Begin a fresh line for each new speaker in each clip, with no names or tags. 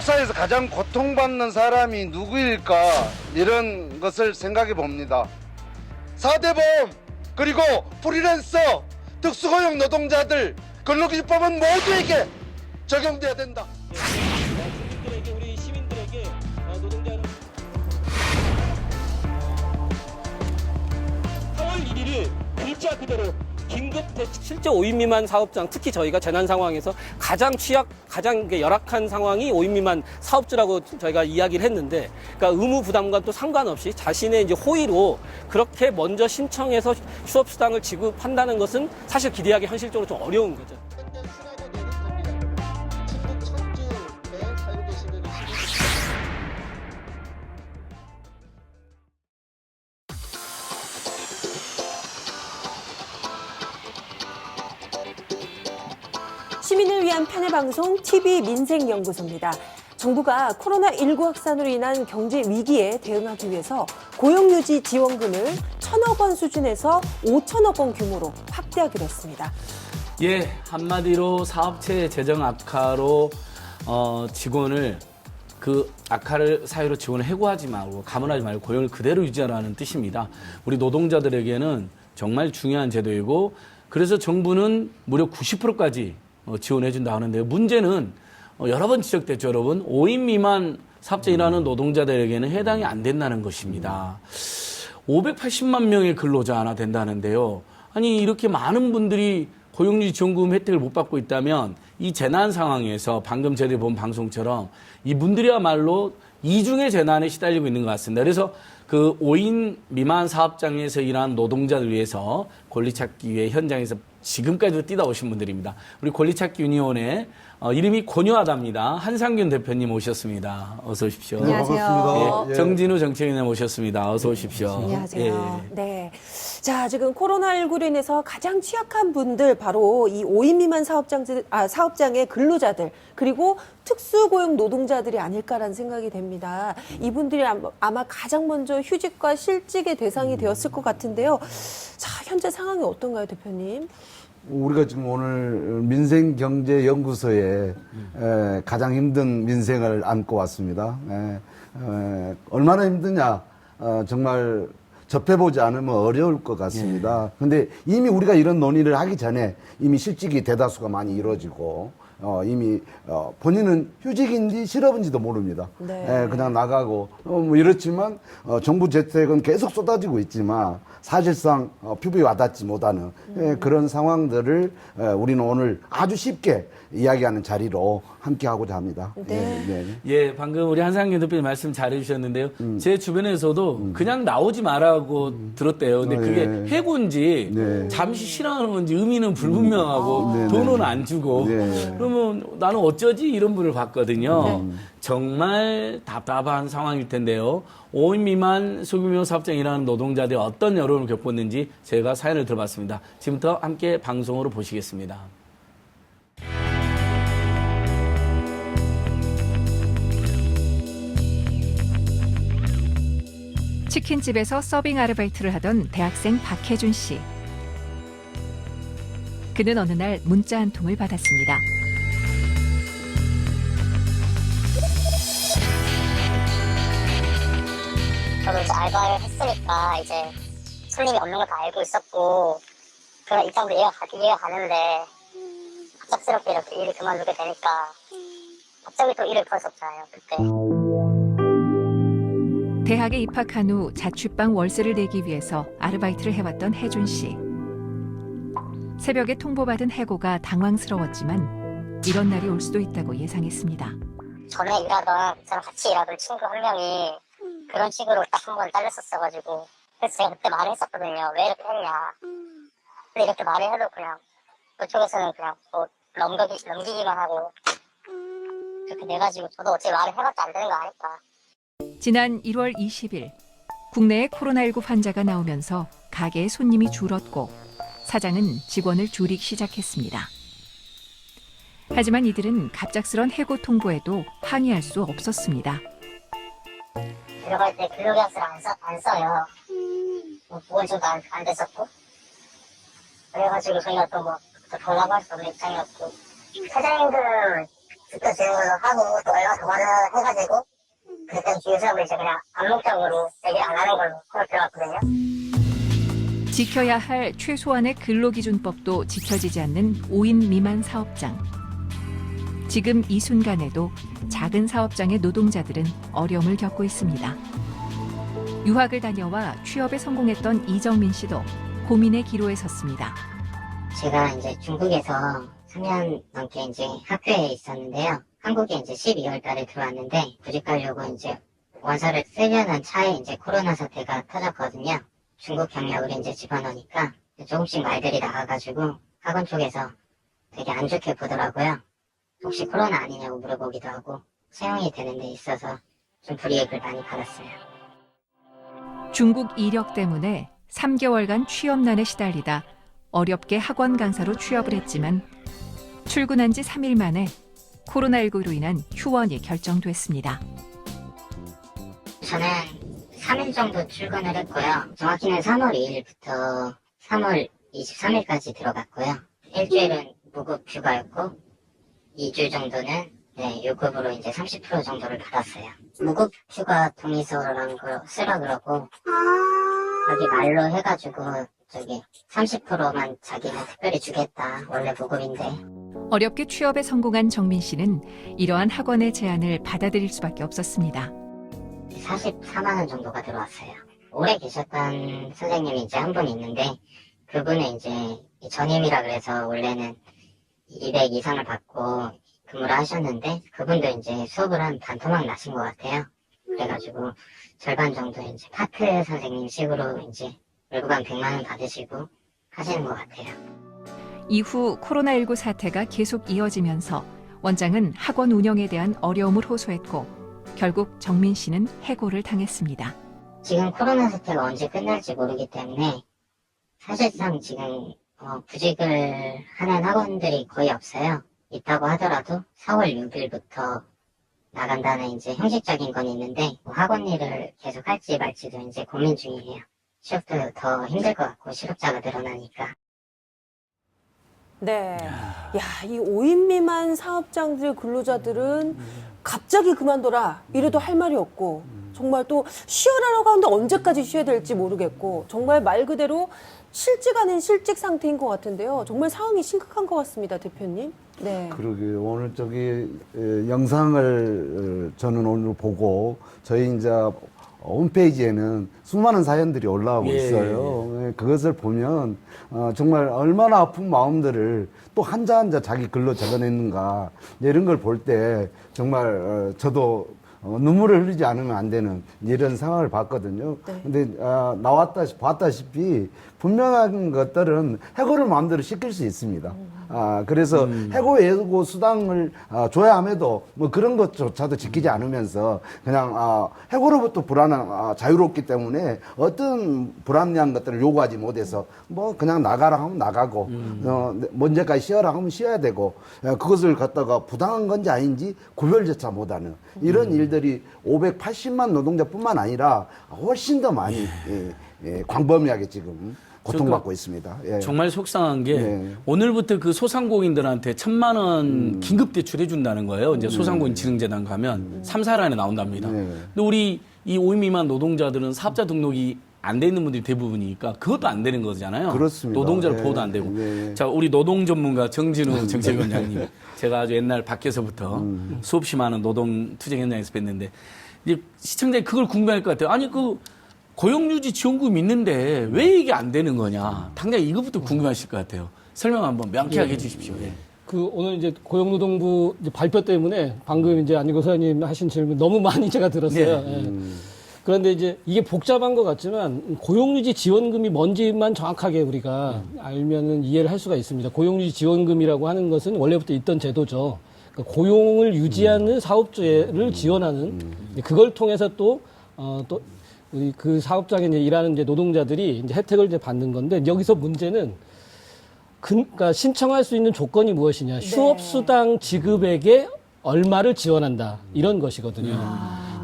역사에서 가장 고통받는 사람이 누구일까 이런 것을 생각해 봅니다. 4대 보험 그리고 프리랜서 특수고용 노동자들 근로기준법은 모두에게 적용돼야 된다.
시민들에게 우리 시민들에게 노동자는 4월 1일을 글자 그대로 긴급 대책. 실제 5인 미만 사업장, 특히 저희가 재난 상황에서 가장 열악한 상황이 5인 미만 사업주라고 저희가 이야기를 했는데, 그러니까 의무 부담과 또 상관없이 자신의 이제 호의로 그렇게 먼저 신청해서 휴업 수당을 지급한다는 것은 사실 기대하기 현실적으로 좀 어려운 거죠.
시민을 위한 편의 방송 TV 민생연구소입니다. 정부가 코로나19 확산으로 인한 경제 위기에 대응하기 위해서 고용유지 지원금을 1,000억 원 수준에서 5천억 원 규모로 확대하기로 했습니다.
예, 한마디로 사업체 재정 악화로 직원을 그 악화를 사유로 직원을 해고하지 말고 가문하지 말고 고용을 그대로 유지하라는 뜻입니다. 우리 노동자들에게는 정말 중요한 제도이고, 그래서 정부는 무려 90%까지 지원해 준다 하는데요. 문제는 여러 번 지적됐죠, 여러분. 5인 미만 사업자 일하는 노동자들에게는 해당이 안 된다는 것입니다. 580만 명의 근로자 하나 된다는데요. 아니, 이렇게 많은 분들이 고용유지 지원금 혜택을 못 받고 있다면 이 재난 상황에서 방금 저희들이 본 방송처럼 이분들이야말로 이중의 재난에 시달리고 있는 것 같습니다. 그래서 그 5인 미만 사업장에서 일하는 노동자들 위해서 권리 찾기 위해 현장에서 지금까지도 뛰다 오신 분들입니다. 우리 권리찾기 유니온의 이름이 고요하답니다. 한상균 대표님 오셨습니다. 어서 오십시오.
안녕하세요.
반갑습니다.
예, 정진우 정책위원님 오셨습니다. 어서 오십시오.
안녕하세요.
예.
네. 자, 지금 코로나19로 인해서 가장 취약한 분들 바로 이 5인 미만 사업장의 근로자들 그리고 특수고용 노동자들이 아닐까라는 생각이 됩니다. 이분들이 아마 가장 먼저 휴직과 실직의 대상이 되었을 것 같은데요. 자, 현재 상황이 어떤가요, 대표님?
우리가 지금 오늘 민생경제연구소에 가장 힘든 민생을 안고 왔습니다. 얼마나 힘드냐, 정말 접해보지 않으면 어려울 것 같습니다. 근데 이미 우리가 이런 논의를 하기 전에 이미 실직이 대다수가 많이 이루어지고 이미 본인은 휴직인지 실업인지도 모릅니다.
네.
그냥 나가고 뭐 이렇지만 정부 재택은 계속 쏟아지고 있지만 사실상 피부에 와닿지 못하는 그런 상황들을 우리는 오늘 아주 쉽게 이야기하는 자리로 함께 하고자 합니다.
네.
예, 방금 우리 한상균 대표님 말씀 잘해 주셨는데요. 제 주변에서도 그냥 나오지 말라고 들었대요. 근데 그게 해고인지 잠시 쉬라는 건지 의미는 불분명하고 돈은 안 주고 그러면 나는 어쩌지 이런 분을 봤거든요. 정말 답답한 상황일 텐데요. 5인 미만 소규모 사업장 일하는 노동자들이 어떤 어려움을 겪었는지 제가 사연을 들어봤습니다. 지금부터 함께 방송으로 보시겠습니다.
치킨집에서 서빙 아르바이트를 하던 대학생 박혜준 씨. 그는 어느 날 문자 한 통을 받았습니다.
저도 이제 알바를 했으니까 이제 손님이 없는 걸 다 알고 있었고, 그럼 일단 이해가 가는데 갑작스럽게 이렇게 일을 그만두게 되니까 갑자기 또 일을 구할 수 없잖아요, 그때.
대학에 입학한 후 자취방 월세를 내기 위해서 아르바이트를 해왔던 혜준 씨. 새벽에 통보받은 해고가 당황스러웠지만 이런 날이 올 수도 있다고 예상했습니다.
전에 일하던 저랑 같이 일하던 친구 한 명이 그런 식으로 딱 한 번 잘렸었어가지고, 그래서 제가 그때 말을 했었거든요. 왜 이렇게 했냐. 근데 이렇게 말을 해도 그냥 그쪽에서는 그냥 뭐 넘기기만 하고 그렇게 돼가지고 저도 어차피 말을 해봤자 안 되는 거 아닐까.
지난 1월 20일 국내에 코로나19 환자가 나오면서 가게에 손님이 줄었고 사장은 직원을 줄이기 시작했습니다. 하지만 이들은 갑작스런 해고 통보에도 항의할 수 없었습니다.
들어갈 때 근로계약서를 안 써요. 뭐 보건증도 안 됐었고. 그래가지고 저희가 또 뭐 더 달라고 할 수 없는 입장이었고. 사장님들은 주가 지원을 하고 또 얼마 더 받아 해가지고 그때 주유소하고 이제 그냥 암묵적으로 얘기를 안 하는 걸로 그걸 들어갔거든요.
지켜야 할 최소한의 근로기준법도 지켜지지 않는 5인 미만 사업장. 지금 이 순간에도 작은 사업장의 노동자들은 어려움을 겪고 있습니다. 유학을 다녀와 취업에 성공했던 이정민 씨도 고민의 기로에 섰습니다.
제가 이제 중국에서 3년 넘게 이제 학교에 있었는데요. 한국에 이제 12월 달에 들어왔는데 부집 가려고 이제 원서를 쓰려는 차에 이제 코로나 사태가 터졌거든요. 중국 경력을 이제 집어넣으니까 조금씩 말들이 나와가지고 학원 쪽에서 되게 안 좋게 보더라고요. 혹시 코로나 아니냐고 물어보기도 하고 채용이 되는 데 있어서 좀 불이익을 많이 받았어요.
중국 이력 때문에 3개월간 취업난에 시달리다 어렵게 학원 강사로 취업을 했지만 출근한 지 3일 만에 코로나19로 인한 휴원이 결정됐습니다.
저는 3일 정도 출근을 했고요. 정확히는 3월 2일부터 3월 23일까지 들어갔고요. 일주일은 무급 휴가였고 2주 정도는 유급으로 이제 30% 정도를 받았어요. 무급 휴가 동의서라는 걸 쓰라 그러고 여기 말로 해가지고 저기 30%만 자기는 특별히 주겠다. 원래 무급인데.
어렵게 취업에 성공한 정민 씨는 이러한 학원의 제안을 받아들일 수밖에 없었습니다.
44만 원 정도가 들어왔어요. 오래 계셨던 선생님이 이제 한 분 있는데 그분은 이제 전임이라 그래서 원래는 200 이상을 받고 근무를 하셨는데 그분도 이제 수업을 한 반토막 나신 것 같아요. 그래가지고 절반 정도 이제 파트 선생님 식으로 이제 월급 한 100만 원 받으시고 하시는 것 같아요.
이후 코로나19 사태가 계속 이어지면서 원장은 학원 운영에 대한 어려움을 호소했고 결국 정민 씨는 해고를 당했습니다.
지금 코로나 사태가 언제 끝날지 모르기 때문에 사실상 지금 구직을 하는 학원들이 거의 없어요. 있다고 하더라도 4월 6일부터 나간다는 이제 형식적인 건 있는데 학원 일을 계속 할지 말지도 이제 고민 중이에요. 취업도 더 힘들 것 같고 실업자가 늘어나니까.
네. 야, 이 5인 미만 사업장들 근로자들은 갑자기 그만둬라 이래도 할 말이 없고 정말 또 쉬어라라고 하는데 언제까지 쉬어야 될지 모르겠고 정말 말 그대로 실직 아닌 실직 상태인 것 같은데요. 정말 상황이 심각한 것 같습니다, 대표님. 네.
그러게요. 오늘 영상을 저는 오늘 보고 저희 이제 홈페이지에는 수많은 사연들이 올라오고 있어요. 그것을 보면 정말 얼마나 아픈 마음들을 또 한자 한자 자기 글로 적어냈는가 이런 걸 볼 때 정말 저도 눈물을 흘리지 않으면 안 되는 이런 상황을 봤거든요.
네.
근데 봤다시피 분명한 것들은 해고를 마음대로 시킬 수 있습니다. 그래서 해고 수당을 줘야 함에도 뭐 그런 것조차도 지키지 않으면서 그냥 해고로부터 자유롭기 때문에 어떤 불합리한 것들을 요구하지 못해서 뭐 그냥 나가라 하면 나가고 먼저까지 쉬어라 하면 쉬어야 되고 그것을 갖다가 부당한 건지 아닌지 구별조차 못하는 이런 일들이 580만 노동자뿐만 아니라 훨씬 더 많이 광범위하게 지금 고통받고 있습니다. 예.
정말 속상한 게
네.
오늘부터 그 소상공인들한테 1,000만 원 긴급 대출해 준다는 거예요. 이제 소상공인 지능재단 가면 3, 4일 안에 나온답니다.
네.
근데 우리 이 5인 미만 노동자들은 사업자 등록이 안 돼 있는 분들이 대부분이니까 그것도 안 되는 거잖아요.
그렇습니다.
노동자를
네.
보호도 안 되고.
네.
자, 우리 노동 전문가 정진우 정책위원장님. 제가 아주 옛날 밖에서부터 수없이 많은 노동 투쟁 현장에서 뵀는데 이제 시청자들이 그걸 궁금해할 것 같아요. 아니 고용유지 지원금이 있는데 왜 이게 안 되는 거냐. 당장 이것부터 궁금하실 것 같아요. 설명 한번 명쾌하게 해주십시오. 예.
오늘 이제 고용노동부 이제 발표 때문에 방금 이제 안희고 소장님 하신 질문 너무 많이 제가 들었어요.
네.
예. 그런데 이제 이게 복잡한 것 같지만 고용유지 지원금이 뭔지만 정확하게 우리가 알면은 이해를 할 수가 있습니다. 고용유지 지원금이라고 하는 것은 원래부터 있던 제도죠. 그러니까 고용을 유지하는 사업주를 지원하는 그걸 통해서 또 우리 그 사업장에 이제 일하는 이제 노동자들이 이제 혜택을 이제 받는 건데 여기서 문제는 그러니까 신청할 수 있는 조건이 무엇이냐. 휴업수당 지급액에 얼마를 지원한다. 이런 것이거든요.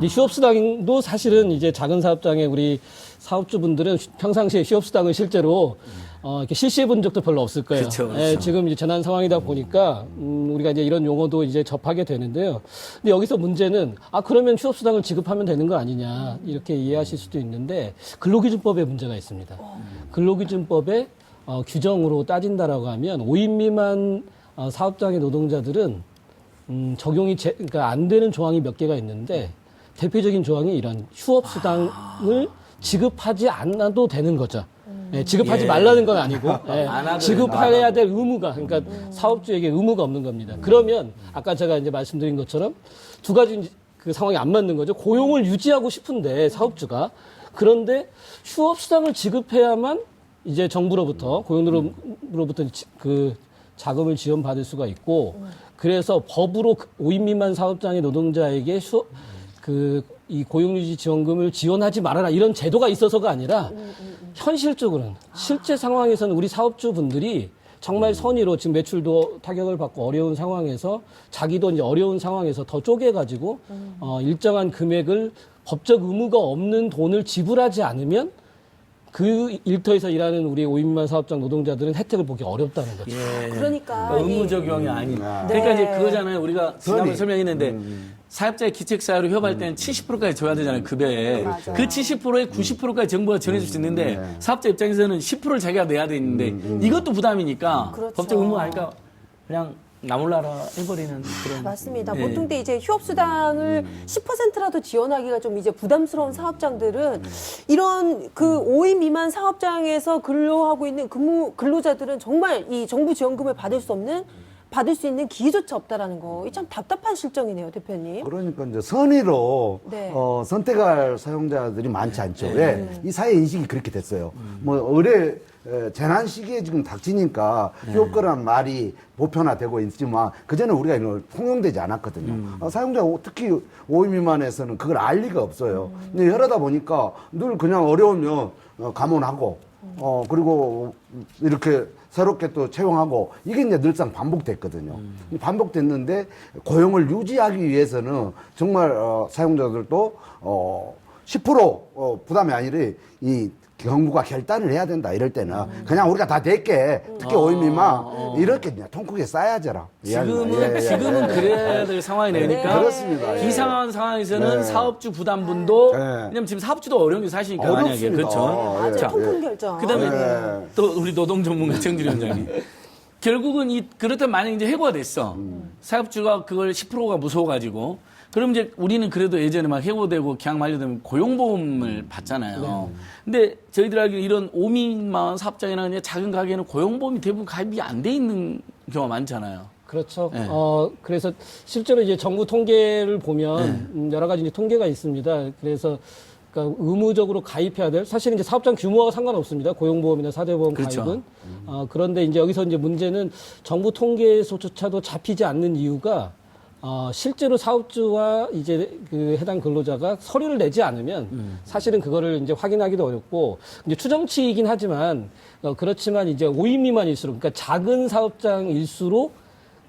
이 휴업수당도 사실은 이제 작은 사업장의 우리 사업주분들은 평상시에 휴업수당을 실제로 이렇게 실시해 본 적도 별로 없을 거예요.
그렇죠, 그렇죠.
예, 지금 이제 재난 상황이다 보니까 우리가 이제 이런 용어도 이제 접하게 되는데요. 근데 여기서 문제는 그러면 휴업수당을 지급하면 되는 거 아니냐 이렇게 이해하실 수도 있는데 근로기준법에 문제가 있습니다. 근로기준법의 규정으로 따진다라고 하면 5인 미만 사업장의 노동자들은 적용이 그러니까 안 되는 조항이 몇 개가 있는데 대표적인 조항이 이런 휴업수당을 지급하지 않아도 되는 거죠. 예, 지급하지 말라는 건 아니고 예,
안 하더라도
지급해야 될 의무가 그러니까 사업주에게 의무가 없는 겁니다. 그러면 아까 제가 이제 말씀드린 것처럼 두 가지 그 상황이 안 맞는 거죠. 고용을 유지하고 싶은데 사업주가 그런데 휴업수당을 지급해야만 이제 정부로부터 고용노동부로부터 그 자금을 지원받을 수가 있고 그래서 법으로 5인 미만 사업장의 노동자에게 이 고용유지 지원금을 지원하지 말아라 이런 제도가 있어서가 아니라 현실적으로는 실제 상황에서는 우리 사업주분들이 정말 선의로 지금 매출도 타격을 받고 어려운 상황에서 자기도 이제 어려운 상황에서 더 쪼개가지고 일정한 금액을 법적 의무가 없는 돈을 지불하지 않으면 그 일터에서 일하는 우리 5인 미만 사업장 노동자들은 혜택을 보기 어렵다는 거죠.
예.
그러니까
의무 적용이 아닌.
네.
그러니까 이제 그거잖아요. 우리가 지난번에
선이.
설명했는데 사업자의 기책사유로 휴업할 때는 70%까지 줘야 되잖아요. 급여에.
맞아요.
그 70%에 90%까지 정부가 지원해 줄 수 있는데 사업자 입장에서는 10%를 자기가 내야 되는데 이것도 부담이니까
그렇죠.
법적 의무 아니까 그냥 나몰라라 해버리는 그런.
맞습니다.
예.
보통 때 이제 휴업수당을 10%라도 지원하기가 좀 이제 부담스러운 사업장들은 이런 그 5인 미만 사업장에서 근로하고 있는 근로자들은 정말 이 정부 지원금을 받을 수 있는 기회조차 없다라는 거. 이 참 답답한 실정이네요, 대표님.
그러니까 이제 선의로
네.
선택할 사용자들이 많지 않죠. 왜? 이 사회 인식이 그렇게 됐어요. 뭐 의뢰 재난 시기에 지금 닥치니까 휴업거라는 말이 보편화되고 있지만 그전에 우리가 이걸 통용되지 않았거든요. 사용자 특히 5인 미만에서는 그걸 알 리가 없어요. 근데 이러다 보니까 늘 그냥 어려우면 감원하고 그리고 이렇게 새롭게 또 채용하고 이게 이제 늘상 반복됐거든요. 반복됐는데 고용을 유지하기 위해서는 정말 사용자들도 10% 부담이 아니라 이 정부가 결단을 해야 된다 이럴 때는 그냥 우리가 다 낼게 특히 5인 미만 이렇게 그냥 통 크게 쌓아야져라.
지금은 그래야 될 상황이네요. 그러니까
그렇습니다.
비상한 상황에서는
네.
사업주 부담분도
네.
왜냐면 지금 사업주도 어려운 게 사실이니까 만약에
어렵습니다.
그렇죠.
맞아요.
자,
통큰 결정.
그다음에
네.
또 우리 노동 전문가 정준희 원장님. 결국은 그렇다면 만약 이제 해고가 됐어. 사업주가 그걸 10%가 무서워가지고 그럼 이제 우리는 그래도 예전에 막 해고되고 계약 만료되면 고용보험을 받잖아요. 근데 저희들 알기로 이런 5인만 사업장이나 그냥 작은 가게는 고용보험이 대부분 가입이 안 돼 있는 경우가 많잖아요.
그렇죠.
네.
그래서 실제로 이제 정부 통계를 보면 여러 가지 이제 통계가 있습니다. 그래서 그러니까 의무적으로 가입해야 될 사실은 이제 사업장 규모와 상관없습니다. 고용보험이나 사대보험
그렇죠.
가입은. 그런데 이제 여기서 이제 문제는 정부 통계에서조차도 잡히지 않는 이유가 실제로 사업주와 이제 그 해당 근로자가 서류를 내지 않으면 사실은 그거를 이제 확인하기도 어렵고 이제 추정치이긴 하지만 그렇지만 이제 5인 미만일수록 그러니까 작은 사업장일수록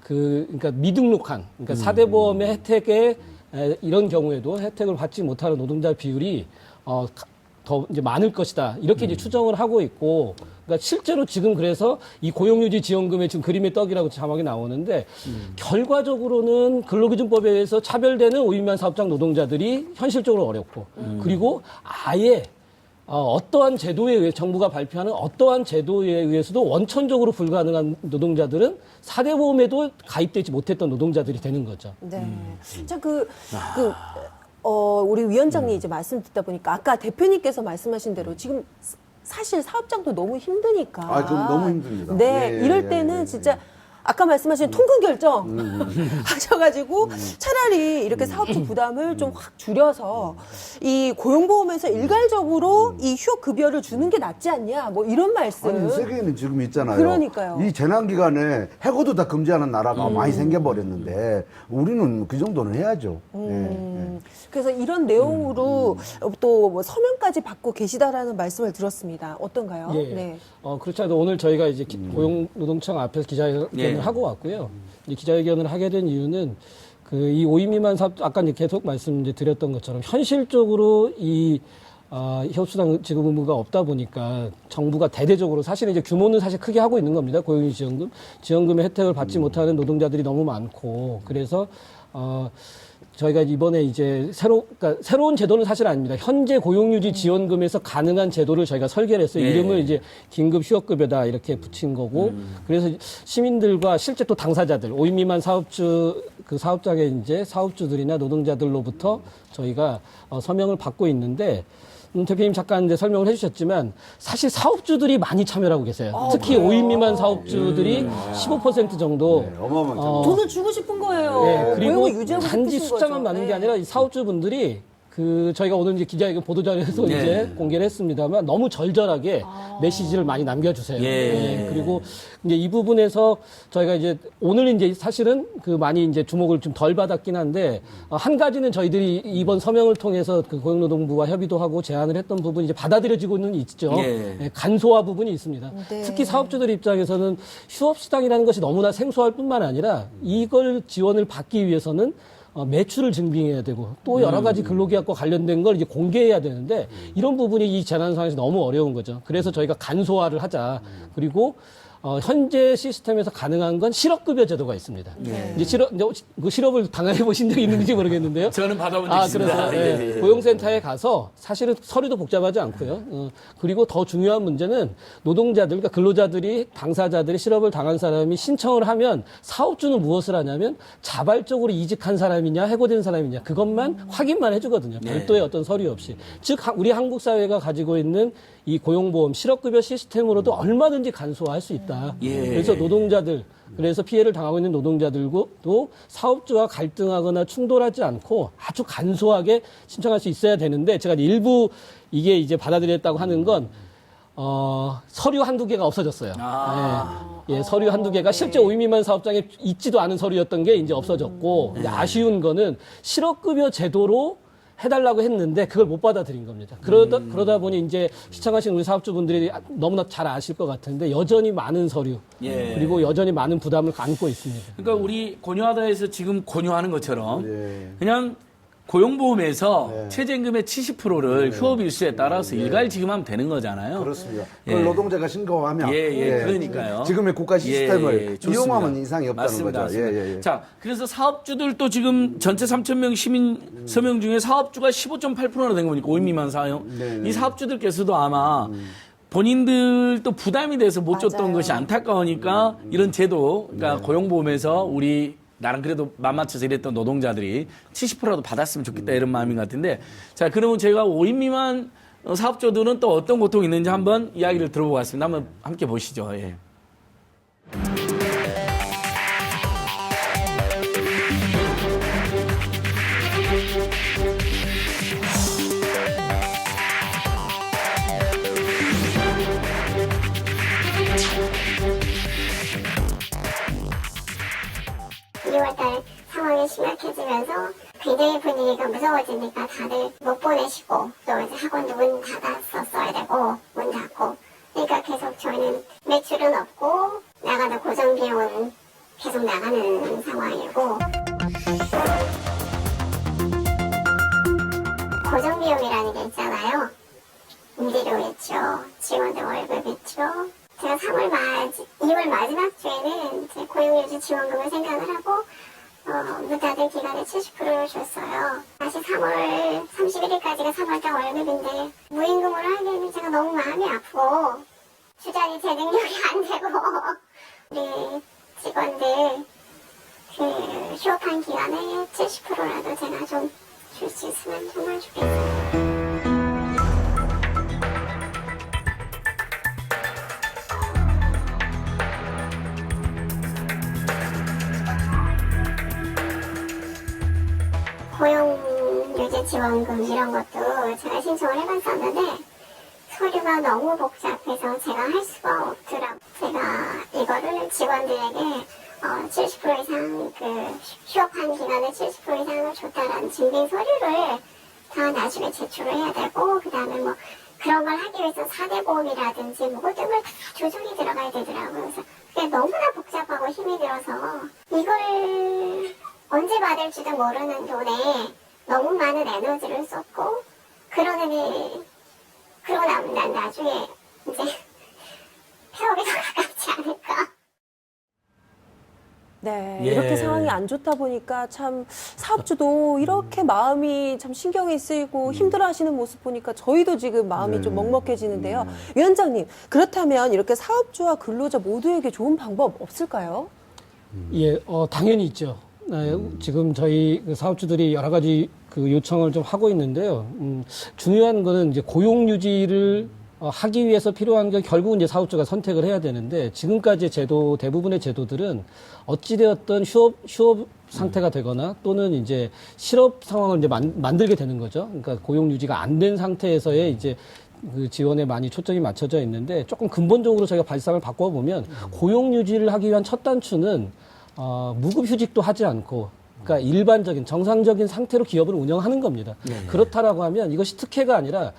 그러니까 미등록한 그러니까 사대보험의 혜택에 이런 경우에도 혜택을 받지 못하는 노동자 비율이 더 이제 많을 것이다. 이렇게 이제 추정을 하고 있고, 그러니까 실제로 지금 그래서 이 고용유지 지원금의 지금 그림의 떡이라고 자막이 나오는데, 결과적으로는 근로기준법에 의해서 차별되는 5인 미만 사업장 노동자들이 현실적으로 어렵고, 그리고 아예 어떠한 제도에 의해 정부가 발표하는 어떠한 제도에 의해서도 원천적으로 불가능한 노동자들은 사대보험에도 가입되지 못했던 노동자들이 되는 거죠.
네. 자, 우리 위원장님 이제 말씀 듣다 보니까 아까 대표님께서 말씀하신 대로 지금 사실 사업장도 너무 힘드니까.
그럼 너무 힘듭니다.
네.
예,
이럴
예,
때는
예,
진짜 아까 말씀하신 통큰 결정 하셔가지고 차라리 이렇게 사업주 부담을 좀 확 줄여서 이 고용보험에서 일괄적으로 이 휴업급여를 주는 게 낫지 않냐 뭐 이런 말씀.
아니 세계에는 지금 있잖아요.
그러니까요.
이 재난 기간에 해고도 다 금지하는 나라가 많이 생겨버렸는데 우리는 그 정도는 해야죠. 예.
그래서 이런 내용으로 또 뭐 서명까지 받고 계시다라는 말씀을 들었습니다. 어떤가요?
예.
네.
그렇지 않아도 오늘 저희가 이제 고용노동청 앞에서 기자회견을
예.
하고 왔고요. 이 기자회견을 하게 된 이유는 이 5인 미만 사업, 아까 이제 계속 말씀 이제 드렸던 것처럼 현실적으로 협수당 지급 의무가 없다 보니까 정부가 대대적으로 사실은 이제 규모는 사실 크게 하고 있는 겁니다. 고용유지 지원금. 지원금의 혜택을 받지 못하는 노동자들이 너무 많고 그래서 저희가 이번에 이제 그러니까 새로운 제도는 사실 아닙니다. 현재 고용유지 지원금에서 가능한 제도를 저희가 설계를 했어요.
네.
이름을 이제 긴급 휴업급여다 이렇게 붙인 거고 그래서 시민들과 실제 또 당사자들 5인 미만 사업주 그 사업장의 이제 사업주들이나 노동자들로부터 저희가 서명을 받고 있는데 대표님 잠깐 이제 설명을 해주셨지만 사실 사업주들이 많이 참여를 하고 계세요. 특히 5인 미만 사업주들이 15% 정도
네, 어마어마한
돈을 주고 싶은 거예요.
네, 그리고
고용을 유지하고
단지
싶으신
숫자만
거죠.
많은 게
네.
아니라 이 사업주분들이 저희가 오늘 이제 기자회견 보도자료에서
네.
이제 공개를 했습니다만 너무 절절하게 메시지를 많이 남겨주세요.
예.
그리고 이제 이 부분에서 저희가 이제 오늘 이제 사실은 많이 이제 주목을 좀 덜 받았긴 한데 한 가지는 저희들이 이번 서명을 통해서 그 고용노동부와 협의도 하고 제안을 했던 부분이 이제 받아들여지고는 있죠.
예.
간소화 부분이 있습니다.
네.
특히 사업주들 입장에서는 휴업수당이라는 것이 너무나 생소할 뿐만 아니라 이걸 지원을 받기 위해서는 매출을 증빙해야 되고 또 여러 가지 근로계약과 관련된 걸 이제 공개해야 되는데 이런 부분이 이 재난 상황에서 너무 어려운 거죠. 그래서 저희가 간소화를 하자. 그리고 현재 시스템에서 가능한 건 실업급여 제도가 있습니다. 이제 그 실업을 당해 보신 적이 있는지 모르겠는데요.
저는 받아본 적 있습니다.
그래서
예, 예.
고용센터에 가서 사실은 서류도 복잡하지 않고요. 그리고 더 중요한 문제는 노동자들, 그러니까 근로자들이 당사자들이 실업을 당한 사람이 신청을 하면 사업주는 무엇을 하냐면 자발적으로 이직한 사람이냐 해고된 사람이냐 그것만 확인만 해주거든요. 별도의 어떤 서류 없이. 즉 우리 한국 사회가 가지고 있는 이 고용보험 실업급여 시스템으로도 얼마든지 간소화할 수 있다.
예.
그래서 노동자들 그래서 피해를 당하고 있는 노동자들도 사업주와 갈등하거나 충돌하지 않고 아주 간소하게 신청할 수 있어야 되는데 제가 일부 이게 이제 받아들였다고 하는 건 서류 한두 개가 없어졌어요. 예, 서류 한두 개가 실제 5인 미만 사업장에 있지도 않은 서류였던 게 이제 없어졌고 이제 아쉬운 거는 실업급여 제도로 해달라고 했는데 그걸 못 받아들인 겁니다. 그러다 보니 이제 시청하신 우리 사업주분들이 너무나 잘 아실 것 같은데 여전히 많은 서류
예.
그리고 여전히 많은 부담을 안고 있습니다.
그러니까 우리 권유하다에서 지금 권유하는 것처럼
예.
그냥 고용보험에서
네.
최저임금의 70%를 휴업 일수에 따라서 일괄 지급하면 되는 거잖아요.
그렇습니다.
예.
그걸 노동자가 신고하면
그러니까요.
지금의 국가 시스템을
좋습니다.
이용하면 이상이 없다는
맞습니다,
거죠.
맞습니다. 자, 그래서 사업주들도 지금 전체 3,000명 시민 서명 중에 사업주가 15.8%나 된 거니까 5인 미만 사용.
네.
이 사업주들께서도 아마 본인들도 부담이 돼서 못 줬던
맞아요.
것이 안타까우니까 이런 제도, 그러니까 고용보험에서 우리 나랑 그래도 맘 맞춰서 일했던 노동자들이 70%라도 받았으면 좋겠다 이런 마음인 것 같은데 자, 그러면 제가 5인 미만 사업주들은 또 어떤 고통이 있는지 한번 이야기를 들어보고 왔습니다. 한번 함께 보시죠. 예.
달 상황이 심각해지면서 굉장히 분위기가 무서워지니까 다들 못 보내시고 또 이제 학원도 문 닫았었어야 되고 문 닫고 그러니까 계속 저희는 매출은 없고 나가는 고정 비용은 계속 나가는 상황이고 고정 비용이라는 게 있잖아요. 임대료 있죠. 직원들 월급 있죠. 제가 2월 마지막 주에는 이제 고용유지 지원금을 생각을 하고 문 닫은 기간에 70%를 줬어요. 다시 3월 31일까지가 3월달 월급인데 무임금으로 하기에는 제가 너무 마음이 아프고 주장이 제 능력이 안 되고 우리 직원들 그 휴업한 기간에 70%라도 제가 좀 줄 수 있으면 정말 좋겠어요. 고용유지지원금 이런 것도 제가 신청을 해봤었는데 서류가 너무 복잡해서 제가 할 수가 없더라고요. 제가 이거를 직원들에게 70% 이상 그 휴업한 기간에 70% 이상을 줬다라는 증빙 서류를 다 나중에 제출을 해야 되고 그 다음에 뭐 그런 걸 하기 위해서 4대 보험이라든지 뭐 모든 걸 다 조정이 들어가야 되더라고요. 그래서 그게 너무나 복잡하고 힘이 들어서 이걸 언제 받을지도 모르는 돈에 너무 많은 에너지를 썼고 그러느니 그러고 나면 난 나중에 이제 폐업에 가깝지 않을까.
네,
예.
이렇게 상황이 안 좋다 보니까 참 사업주도 이렇게 마음이 참 신경이 쓰이고 힘들어하시는 모습 보니까 저희도 지금 마음이 좀 먹먹해지는데요. 위원장님, 그렇다면 이렇게 사업주와 근로자 모두에게 좋은 방법 없을까요?
예, 당연히 있죠. 지금 저희 그 사업주들이 여러 가지 그 요청을 좀 하고 있는데요. 중요한 거는 이제 고용 유지를 하기 위해서 필요한 게 결국은 이제 사업주가 선택을 해야 되는데 지금까지의 제도, 대부분의 제도들은 어찌되었던 휴업 상태가 되거나 또는 이제 실업 상황을 이제 만들게 되는 거죠. 그러니까 고용 유지가 안 된 상태에서의 이제 그 지원에 많이 초점이 맞춰져 있는데 조금 근본적으로 저희가 발상을 바꿔보면 고용 유지를 하기 위한 첫 단추는 무급휴직도 하지 않고 그러니까 일반적인 정상적인 상태로 기업을 운영하는 겁니다. 그렇다라고 하면 이것이 특혜가 아니라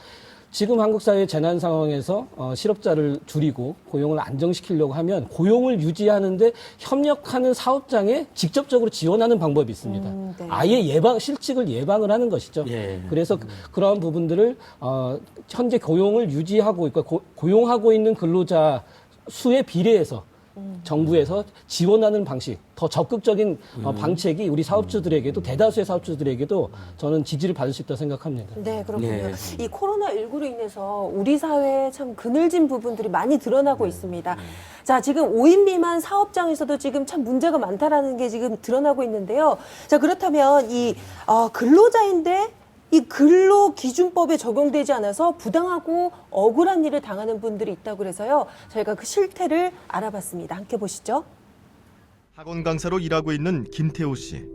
지금 한국 사회의 재난 상황에서 실업자를 줄이고 고용을 안정시키려고 하면 고용을 유지하는데 협력하는 사업장에 직접적으로 지원하는 방법이 있습니다.
네.
아예 실직을 예방을 하는 것이죠.
예.
그래서 그러한 부분들을 현재 고용을 유지하고 있고 고용하고 있는 근로자 수에 비례해서 정부에서 지원하는 방식, 더 적극적인 방책이 우리 사업주들에게도 대다수의 사업주들에게도 저는 지지를 받을 수 있다고 생각합니다.
네, 그렇군요.
네.
이 코로나19로 인해서 우리 사회에 참 그늘진 부분들이 많이 드러나고 있습니다. 자, 지금 5인 미만 사업장에서도 지금 참 문제가 많다라는 게 지금 드러나고 있는데요. 자, 그렇다면 이 근로자인데 이 근로기준법에 적용되지 않아서 부당하고 억울한 일을 당하는 분들이 있다고 그래서요. 저희가 그 실태를 알아봤습니다. 함께 보시죠.
학원 강사로 일하고 있는 김태호 씨.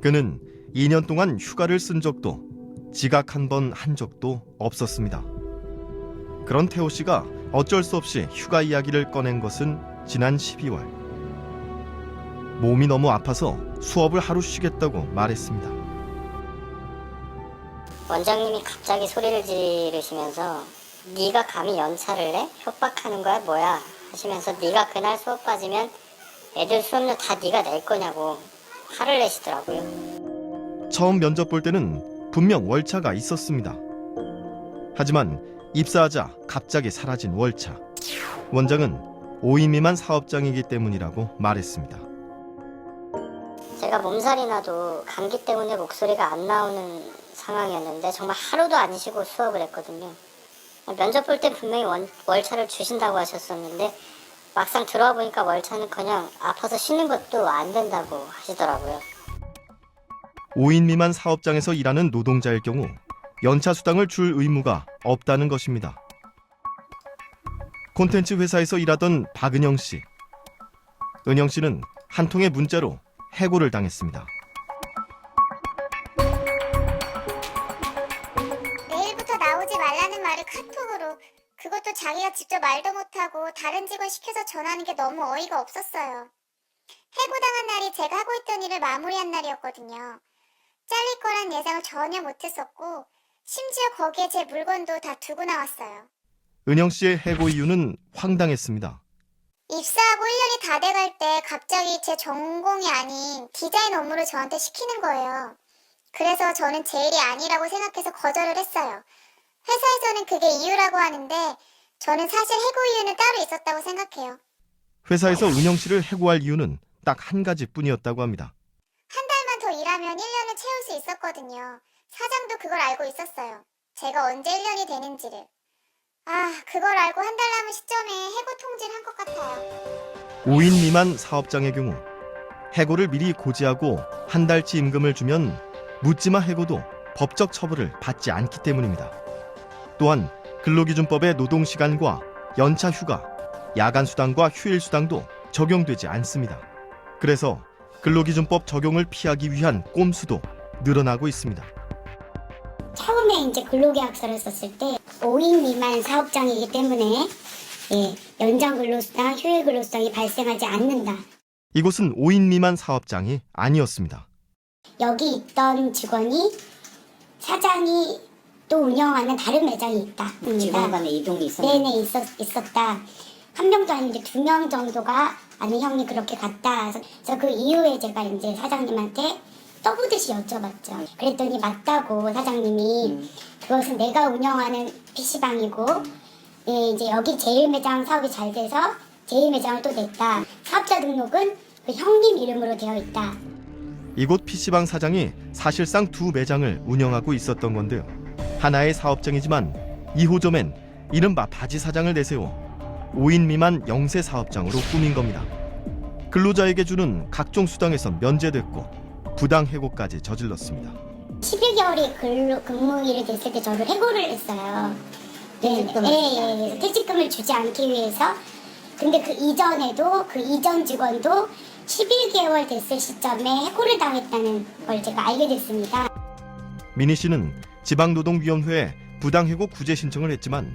그는 2년 동안 휴가를 쓴 적도 지각 한 번 한 적도 없었습니다. 그런 태호 씨가 어쩔 수 없이 휴가 이야기를 꺼낸 것은 지난 12월. 몸이 너무 아파서 수업을 하루 쉬겠다고 말했습니다.
원장님이 갑자기 소리를 지르시면서 네가 감히 연차를 내? 협박하는 거야 뭐야? 하시면서 네가 그날 수업 빠지면 애들 수업료 다 네가 낼 거냐고 화를 내시더라고요.
처음 면접 볼 때는 분명 월차가 있었습니다. 하지만 입사하자 갑자기 사라진 월차. 원장은 5인 미만 사업장이기 때문이라고 말했습니다.
제가 몸살이 나도 감기 때문에 목소리가 안 나오는 상황이었는데 정말 하루도 안 쉬고 수업을 했거든요. 면접 볼 때 분명히 월차를 주신다고 하셨었는데 막상 들어와 보니까 월차는커녕 아파서 쉬는 것도 안 된다고 하시더라고요.
5인 미만 사업장에서 일하는 노동자일 경우 연차 수당을 줄 의무가 없다는 것입니다. 콘텐츠 회사에서 일하던 박은영 씨. 은영 씨는 한 통의 문자로 해고를 당했습니다.
내일부터 나오지 말라는 말을 카톡으로, 그것도 자기가 직접 말도 못하고 다른 직원 시켜서 전하는 게 너무 어이가 없었어요. 해고당한 날이 제가 하고 있던 일을 마무리한 날이었거든요. 잘릴 거란 예상을 전혀 못했었고 심지어 거기에 제 물건도 다 두고 나왔어요.
은영 씨의 해고 이유는 황당했습니다.
입사하고 1년이 다 돼갈 때 갑자기 제 전공이 아닌 디자인 업무를 저한테 시키는 거예요. 그래서 저는 제 일이 아니라고 생각해서 거절을 했어요. 회사에서는 그게 이유라고 하는데 저는 사실 해고 이유는 따로 있었다고 생각해요.
회사에서 은영 씨를 해고할 이유는 딱 한 가지뿐이었다고 합니다.
한 달만 더 일하면 1년을 채울 수 있었거든요. 사장도 그걸 알고 있었어요. 제가 언제 1년이 되는지를. 그걸 알고 한 달 남은 시점에 해고 통지를 한 것 같아요.
5인 미만 사업장의 경우 해고를 미리 고지하고 한 달치 임금을 주면 묻지마 해고도 법적 처벌을 받지 않기 때문입니다. 또한 근로기준법의 노동시간과 연차 휴가, 야간 수당과 휴일 수당도 적용되지 않습니다. 그래서 근로기준법 적용을 피하기 위한 꼼수도 늘어나고 있습니다.
처음에 이제 근로계약서를 썼을 때 5인 미만 사업장이기 때문에 연장 근로수당, 휴일 근로수당이 발생하지 않는다.
이곳은 5인 미만 사업장이 아니었습니다.
여기 있던 직원이 사장이 또 운영하는 다른 매장이 있다.
직원 간의 이동이 있었나요?
네네, 있었다. 한 명도 아닌데 2명 정도가 아니 형이 그렇게 갔다. 그래서 그 이후에 제가 이제 사장님한테 떠보듯이 여쭤봤죠. 그랬더니 맞다고 사장님이 그것은 내가 운영하는 PC방이고 이제 여기 제일매장 사업이 잘 돼서 제일매장을 또 냈다. 사업자 등록은 그 형님 이름으로 되어 있다.
이곳 PC방 사장이 사실상 두 매장을 운영하고 있었던 건데요. 하나의 사업장이지만 2호점엔 이른바 바지 사장을 내세워 5인 미만 영세 사업장으로 꾸민 겁니다. 근로자에게 주는 각종 수당에서 면제됐고 부당 해고까지 저질렀습니다.
11개월이 근무일이 됐을 때 저를 해고를 했어요. 네, 퇴직금을 주지 않기 위해서. 근데 그 이전에도 그 이전 직원도 11개월 됐을 시점에 해고를 당했다는 걸 제가 알게 됐습니다.
민희 씨는 지방노동위원회에 부당해고 구제 신청을 했지만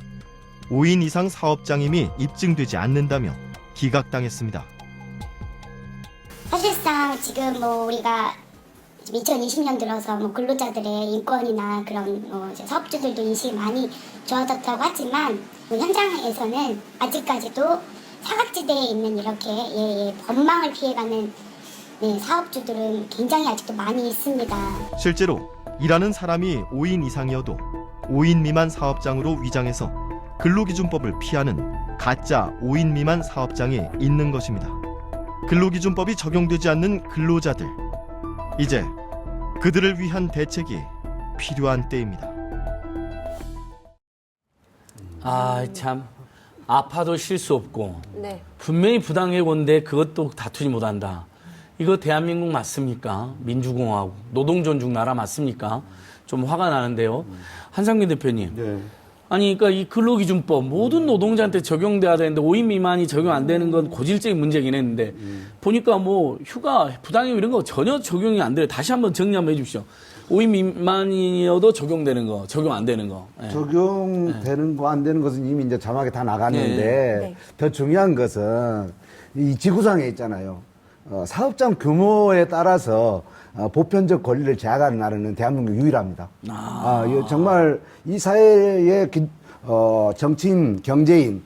5인 이상 사업장임이 입증되지 않는다며 기각당했습니다.
사실상 지금 뭐 우리가 2020년 들어서 뭐 근로자들의 인권이나 그런 이제 사업주들도 인식이 많이 좋아졌다고 하지만 뭐 현장에서는 아직까지도 사각지대에 있는 이렇게 법망을 피해가는 사업주들은 굉장히 아직도 많이 있습니다.
실제로 일하는 사람이 5인 이상이어도 5인 미만 사업장으로 위장해서 근로기준법을 피하는 가짜 5인 미만 사업장이 있는 것입니다. 근로기준법이 적용되지 않는 근로자들, 이제 그들을 위한 대책이 필요한 때입니다.
아, 참 아파도 쉴 수 없고
네.
분명히 부당해고인데 그것도 다투지 못한다. 이거 대한민국 맞습니까? 민주공화국, 노동존중 나라 맞습니까? 좀 화가 나는데요. 한상균 대표님.
네.
아니, 그러니까 이 근로기준법 모든 노동자한테 적용돼야 되는데 5인 미만이 적용 안 되는 건 고질적인 문제긴 했는데 보니까 뭐 휴가, 부당해고 이런 거 전혀 적용이 안 돼요. 다시 한번 정리 한번 해주십시오. 5인 미만이어도 적용되는 거, 적용 안 되는 거. 예.
적용되는 거 안 되는 것은 이미 이제 자막에 다 나갔는데
네.
더 중요한 것은 이 지구상에 있잖아요. 사업장 규모에 따라서 보편적 권리를 제약하는 나라는 대한민국 유일합니다. 정말 이 사회의 정치인, 경제인,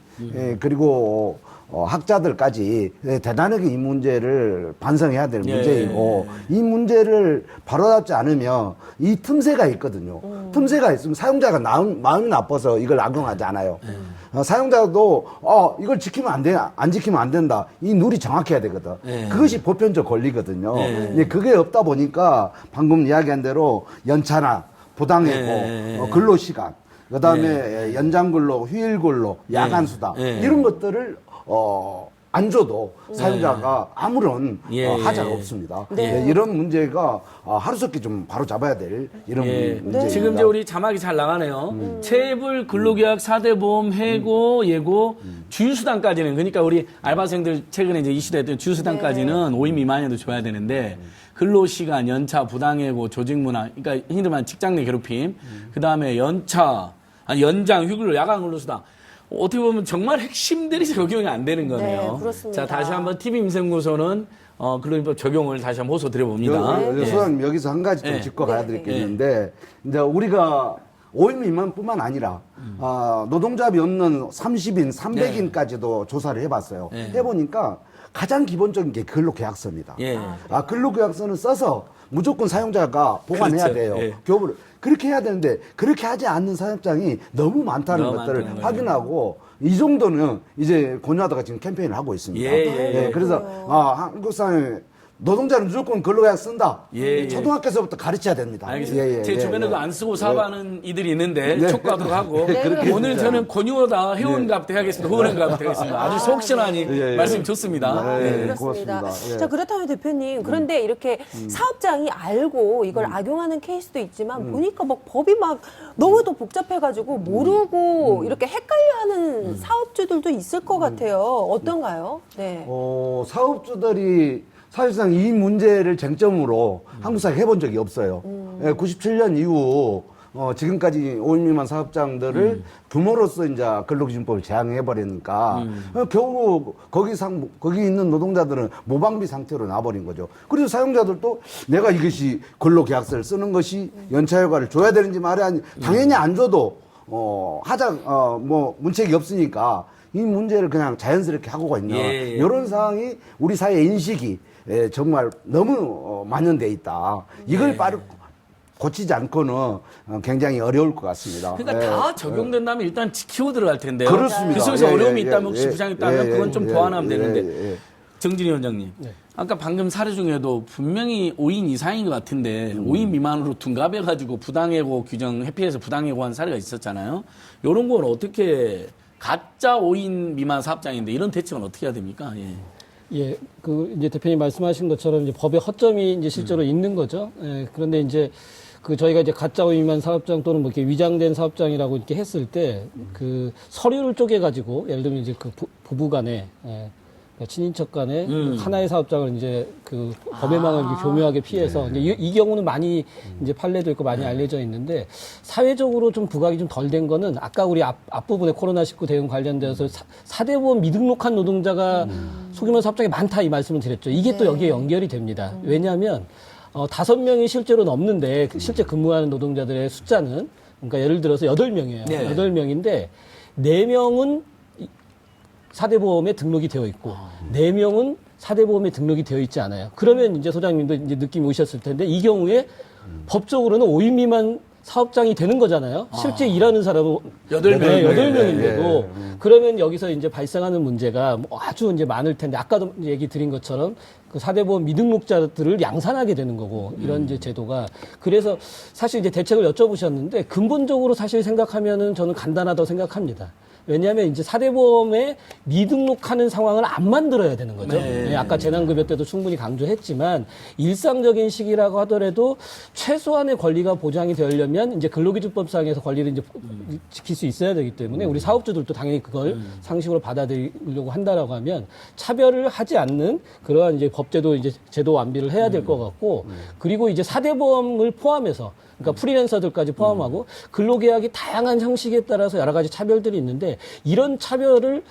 그리고 학자들까지 대단하게 이 문제를 반성해야 될 문제이고 이 문제를 바로잡지 않으면 이 틈새가 있거든요. 틈새가 있으면 사용자가 마음이 나빠서 이걸 악용하지 않아요. 사용자도 이걸 지키면 안 돼, 안 지키면 안 된다. 이 룰이 정확해야 되거든. 그것이 보편적 권리거든요. 근데 그게 없다 보니까 방금 이야기한 대로 연차나 부당해고 근로시간, 그다음에 연장근로, 휴일근로, 야간수당 이런 것들을 안 줘도 사용자가 아무런 하자가 없습니다. 이런 문제가 하루속히 좀 바로 잡아야 될 이런 문제입니다.
지금 이제 우리 자막이 잘 나가네요. 체불, 근로계약, 4대 보험, 해고, 예고, 주휴수당까지는 그러니까 우리 알바생들 최근에 이제 이슈됐던 주휴수당까지는 5인 미만이어도 줘야 되는데 근로시간, 연차, 부당해고, 조직문화, 그러니까 흔히 말하는 직장 내 괴롭힘, 그 다음에 연차, 연장, 휴근로, 야간 근로수당. 어떻게 보면 정말 핵심들이 적용이 안 되는 거네요.
네, 그렇습니다.
자, 다시 한번 TV임생구소는 근로기준법 적용을 다시 한번 호소 드려봅니다.
소장 여기서 한 가지 좀 짚고 가야 될 게 있는데 이제 우리가 5인 미만뿐만 아니라 노동자비 없는 30인, 300인까지도 조사를 해봤어요. 해보니까 가장 기본적인 게 근로계약서입니다. 근로계약서는 써서 무조건 사용자가 보관해야 돼요. 교부를. 그렇게 해야 되는데 그렇게 하지 않는 사업장이 너무 많다는 것들을 확인하고 이 정도는 이제 권유하다가 지금 캠페인을 하고 있습니다. 그래서 한국 사회 노동자는 무조건 근로계약 쓴다. 초등학교에서부터 가르쳐야 됩니다.
알겠습니다. 제 주변에도 안 쓰고 사업하는 이들이 있는데 촉구하도록 하고
그렇게
오늘
진짜.
저는 권유하다 회원갑도 해야겠습니다. 후원갑도 하겠습니다. 아주 속 시원하니 말씀 좋습니다.
그렇습니다.
고맙습니다.
자, 그렇다면 대표님, 그런데 이렇게 사업장이 알고 이걸 악용하는 케이스도 있지만 보니까 막 법이 막 너무도 복잡해가지고 모르고 이렇게 헷갈려하는 사업주들도 있을 것 같아요. 어떤가요? 네.
사업주들이 사실상 이 문제를 쟁점으로 한국 사회에 해본 적이 없어요. 97년 이후 지금까지 5인 미만 사업장들을 규모로서 이제 근로기준법을 제한해버리니까 겨우 거기 있는 노동자들은 모방비 상태로 나버린 거죠. 그래서 사용자들도 내가 이것이 근로계약서를 쓰는 것이 연차휴가를 줘야 되는지 말해야 하는지 당연히 안 줘도 문책이 없으니까 이 문제를 그냥 자연스럽게 하고 있는 이런 상황이 우리 사회 인식이 정말 너무 만연돼 있다. 이걸 빠르 고치지 않고는 굉장히 어려울 것 같습니다.
그러니까
예.
다 적용된다면 일단 지키고 들어갈 텐데요.
그렇습니다.
그 속에서
예,
어려움이
예,
있다면
예,
혹시
예,
부상이 있다면
예,
그건 좀
예,
보완하면
예,
되는데
예, 예.
정진희 위원장님. 아까 방금 사례 중에도 분명히 5인 이상인 것 같은데 5인 미만으로 둔갑해가지고 부당해고 규정 회피해서 부당해고한 사례가 있었잖아요. 이런 건 어떻게 가짜 5인 미만 사업장인데 이런 대책은 어떻게 해야 됩니까? 예.
예, 그 이제 대표님 말씀하신 것처럼 이제 법의 허점이 이제 실제로 있는 거죠. 예, 그런데 이제 그 저희가 이제 가짜 5인 미만 사업장 또는 뭐 이렇게 위장된 사업장이라고 이렇게 했을 때 그 서류를 쪼개 가지고 예를 들면 이제 그 부부 간에 그러니까 친인척 간에 하나의 사업장을 이제 그 법의 망을 이렇게 교묘하게 피해서 이제 이 경우는 많이 이제 판례도 있고 많이 알려져 있는데 사회적으로 좀 부각이 좀 덜 된 거는 아까 우리 앞부분에 코로나19 대응 관련돼서 사대보험 미등록한 노동자가 소규모 사업장이 많다 이 말씀을 드렸죠. 이게 또 여기에 연결이 됩니다. 왜냐하면 5명이 실제로 넘는데 실제 근무하는 노동자들의 숫자는 그러니까 예를 들어서 8명이에요.
네.
8명인데 4명은 사대보험에 등록이 되어 있고 4명은 사대보험에 등록이 되어 있지 않아요. 그러면 이제 소장님도 이제 느낌이 오셨을 텐데 이 경우에 법적으로는 5인 미만 사업장이 되는 거잖아요. 실제 일하는 사람은
8명.
네, 8명인데도
예.
그러면 여기서 이제 발생하는 문제가 뭐 아주 이제 많을 텐데 아까도 얘기 드린 것처럼 그 사대보험 미등록자들을 양산하게 되는 거고 이런 이제 제도가 그래서 사실 이제 대책을 여쭤보셨는데 근본적으로 사실 생각하면은 저는 간단하다고 생각합니다. 왜냐하면 이제 사대보험에 미등록하는 상황을 안 만들어야 되는 거죠.
네.
예, 아까 재난급여 때도 충분히 강조했지만 일상적인 시기라고 하더라도 최소한의 권리가 보장이 되려면 이제 근로기준법상에서 권리를 이제 지킬 수 있어야 되기 때문에 우리 사업주들도 당연히 그걸 상식으로 받아들이려고 한다라고 하면 차별을 하지 않는 그러한 이제 법제도 이제 제도 완비를 해야 될 것 같고 그리고 이제 사대보험을 포함해서 그러니까 프리랜서들까지 포함하고 근로계약이 다양한 형식에 따라서 여러 가지 차별들이 있는데 이런 차별을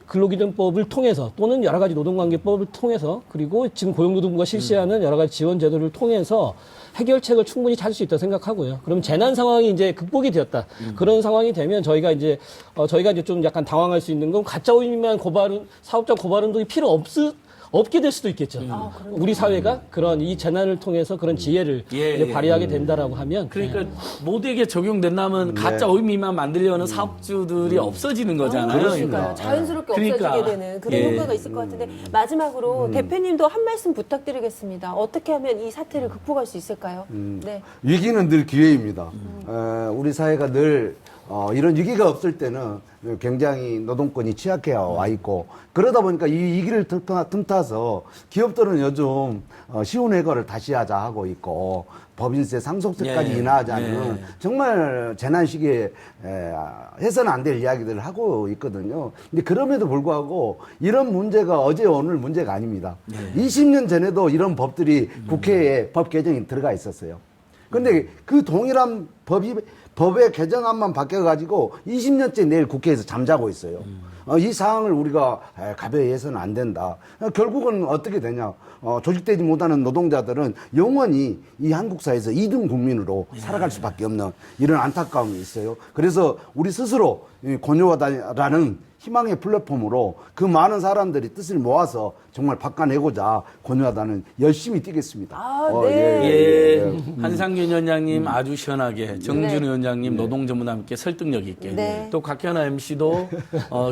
근로기준법을 통해서 또는 여러 가지 노동관계법을 통해서 그리고 지금 고용노동부가 실시하는 여러 가지 지원 제도를 통해서 해결책을 충분히 찾을 수 있다고 생각하고요. 그럼 재난 상황이 이제 극복이 되었다. 그런 상황이 되면 저희가 이제 좀 약간 당황할 수 있는 건 가짜 5인 미만 사업장 고발 운동이 필요 없게 될 수도 있겠죠. 우리 사회가 그런 이 재난을 통해서 그런 지혜를 이제 발휘하게 된다라고 하면
그러니까 모두에게 적용된다면 가짜 5인 미만 만들려는 사업주들이 없어지는 거잖아요.
그러니까요. 자연스럽게
그러니까.
없어지게 되는 그런
예.
효과가 있을 것 같은데 마지막으로 대표님도 한 말씀 부탁드리겠습니다. 어떻게 하면 이 사태를 극복할 수 있을까요? 네.
위기는 늘 기회입니다. 우리 사회가 늘 이런 위기가 없을 때는 굉장히 노동권이 취약해 와 있고 그러다 보니까 이 위기를 틈타서 기업들은 요즘 쉬운 해고를 다시 하자 하고 있고 법인세 상속세까지
예.
인하하자는
예.
정말 재난 시기에 해서는 안 될 이야기들을 하고 있거든요. 근데 그럼에도 불구하고 이런 문제가 어제 오늘 문제가 아닙니다. 20년 전에도 이런 법들이 국회에 법 개정이 들어가 있었어요. 근데 그 동일한 법의 개정안만 바뀌어가지고 20년째 내일 국회에서 잠자고 있어요. 이 사항을 우리가 가벼이 해서는 안 된다. 결국은 어떻게 되냐. 조직되지 못하는 노동자들은 영원히 이 한국 사회에서 2등 국민으로 살아갈 수밖에 없는 이런 안타까움이 있어요. 그래서 우리 스스로 권유하다라는 희망의 플랫폼으로 그 많은 사람들이 뜻을 모아서 정말 바꿔내고자 권유하다는 열심히 뛰겠습니다.
네.
예. 한상균 위원장님 아주 시원하게, 정준우 위원장님 노동전문가님께 설득력 있게,
네.
또 곽현아 MC도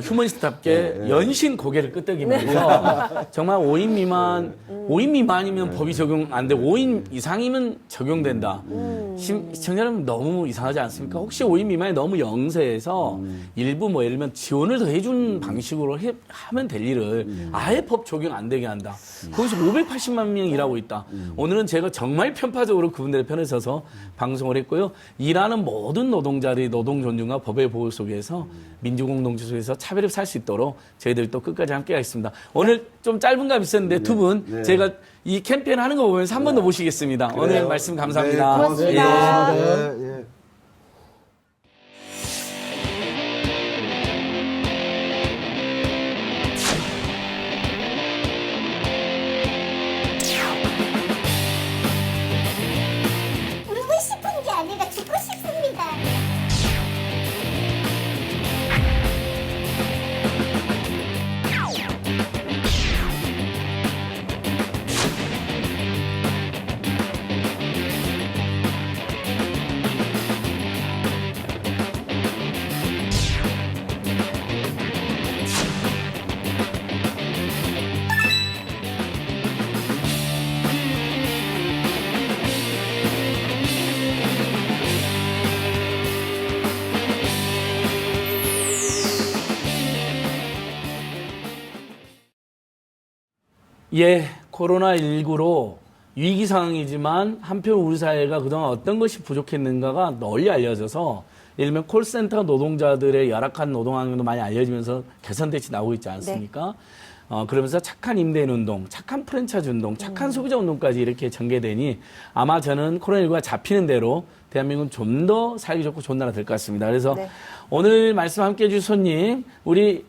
휴머니스트답게 연신 고개를 끄덕이면서 정말 5인 미만이면 법이 적용 안 되고 5인 이상이면 적용된다. 시청자 여러분 너무 이상하지 않습니까? 혹시 5인 미만이 너무 영세해서 일부 뭐 예를 들면 지원을 더 해준 방식으로 하면 될 일을 아예 법 적용 안 되게 한다. 거기서 580만 명이 일하고 있다. 오늘은 제가 정말 편파적으로 그분들의 편에 서서 방송을 했고요. 일하는 모든 노동자들이 노동 존중과 법의 보호 속에서 민주공동체 속에서 차별을 살 수 있도록 저희들 또 끝까지 함께 하겠습니다. 오늘 좀 짧은 감 있었는데 두 분 제가 이 캠페인 하는 거 보면서 한 번 더 모시겠습니다. 오늘 말씀 감사합니다.
네, 고맙습니다. 예.
울고 싶은 게 아니라 죽고 싶습니다.
예, 코로나19로 위기 상황이지만 한편 우리 사회가 그동안 어떤 것이 부족했는가가 널리 알려져서 예를 들면 콜센터 노동자들의 열악한 노동 환경도 많이 알려지면서 개선 대책이 나오고 있지 않습니까? 그러면서 착한 임대인 운동, 착한 프랜차이즈 운동, 착한 소비자 운동까지 이렇게 전개되니 아마 저는 코로나19가 잡히는 대로 대한민국은 좀 더 살기 좋고 좋은 나라 될 것 같습니다. 그래서
네.
오늘 말씀 함께 해주신 손님, 우리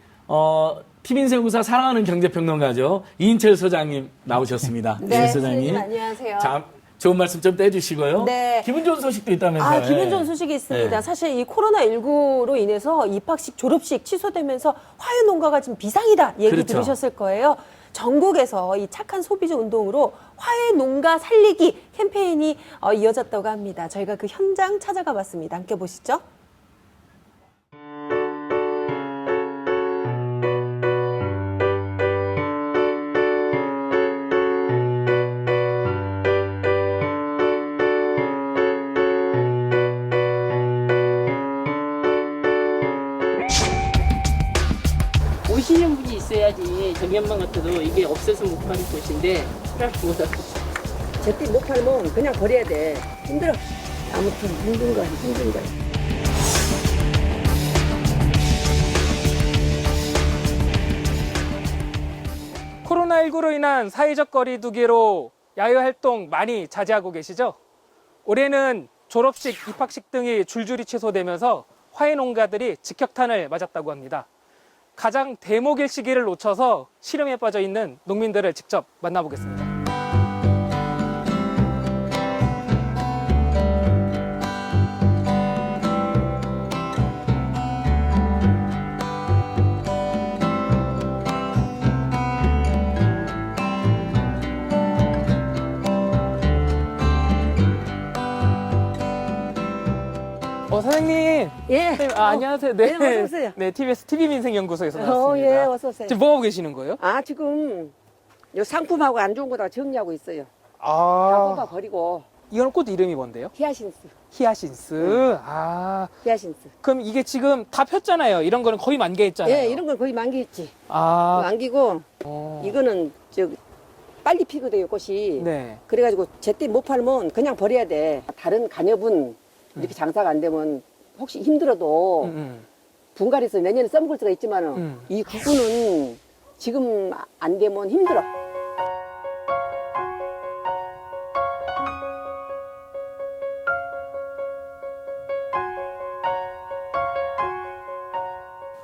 TV인생연구소 사랑하는 경제평론가죠. 이인철 소장님 나오셨습니다.
네,
이인철 소장님.
선생님 안녕하세요.
자, 좋은 말씀 좀 떼주시고요.
네.
기분 좋은 소식도 있다면서요.
기분 좋은 소식이 있습니다.
네.
사실 이 코로나19로 인해서 입학식, 졸업식 취소되면서 화훼 농가가 지금 비상이다 얘기
그렇죠.
들으셨을 거예요. 전국에서 이 착한 소비자 운동으로 화훼 농가 살리기 캠페인이 이어졌다고 합니다. 저희가 그 현장 찾아가 봤습니다. 함께 보시죠.
오시는 분이 있어야지 정연만 같아도 이게 없어서 못 파는 곳인데 사람이 못 하고
제때 못 팔면 그냥 버려야 돼. 힘들어. 아무튼 힘든 거야.
코로나19로 인한 사회적 거리 두기로 야외 활동 많이 자제하고 계시죠? 올해는 졸업식, 입학식 등이 줄줄이 취소되면서 화훼 농가들이 직격탄을 맞았다고 합니다. 가장 대목일 시기를 놓쳐서 시름에 빠져 있는 농민들을 직접 만나보겠습니다. 사장님.
예.
선생님, 안녕하세요. 네.
어서 오세요.
네, TBS TV민생연구소에서 나왔습니다.
예, 어서 오세요.
지금 뭐 하고 계시는 거예요?
지금 요 상품하고 안 좋은 거 다 정리하고 있어요. 다
아,
뽑아 버리고.
이건 꽃 이름이 뭔데요?
히아신스.
히아신스.
히아신스.
그럼 이게 지금 다 폈잖아요. 이런 거는 거의 만개했잖아요.
예, 이런 건 거의 만개했지.
아,
만기고
어.
이거는 빨리 피거든요, 꽃이.
네.
그래가지고 제때 못 팔면 그냥 버려야 돼. 다른 가녀분 이렇게 장사가 안 되면 혹시 힘들어도 분갈이해서 내년에 써먹을 수가 있지만 이 구구는 지금 안 되면 힘들어.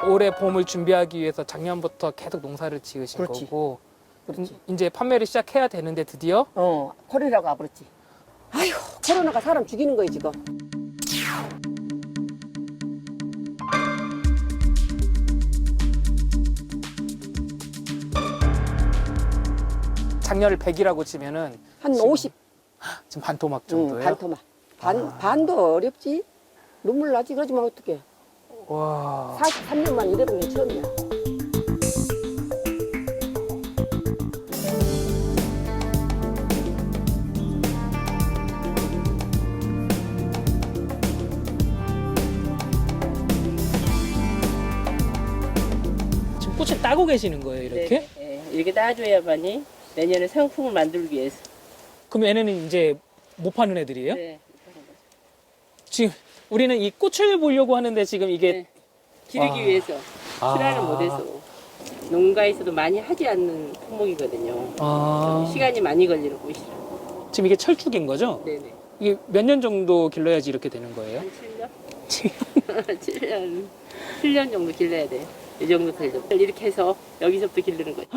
올해 봄을 준비하기 위해서 작년부터 계속 농사를 지으신
그렇지.
거고
그렇지.
이제 판매를 시작해야 되는데 드디어
코로나가 와버렸지. 아휴, 코로나가 사람 죽이는 거예요, 지금.
작년을 100이라고 치면은
한
지금
50.
지금 반토막 정도예요?
반토막. 반도 어렵지. 눈물 나지. 그러지만 어떡해.
와.
43년만 일해본 게 처음이야.
지금 꽃을 따고 계시는 거예요, 이렇게?
네, 이렇게 따줘야만이 내년에 상품을 만들기 위해서.
그럼 얘네는 이제 못 파는 애들이에요?
네.
지금 우리는 이 꽃을 보려고 하는데 지금 이게
네. 기르기 위해서 출하를 못해서 농가에서도 많이 하지 않는 품목이거든요. 시간이 많이 걸리는 꽃이라.
지금 이게 철쭉인 거죠?
네네.
이게 몇 년 정도 길러야지 이렇게 되는 거예요?
한 7년? 7년 정도 길러야 돼. 이 정도 되죠. 이렇게 해서 여기서부터 기르는 거죠.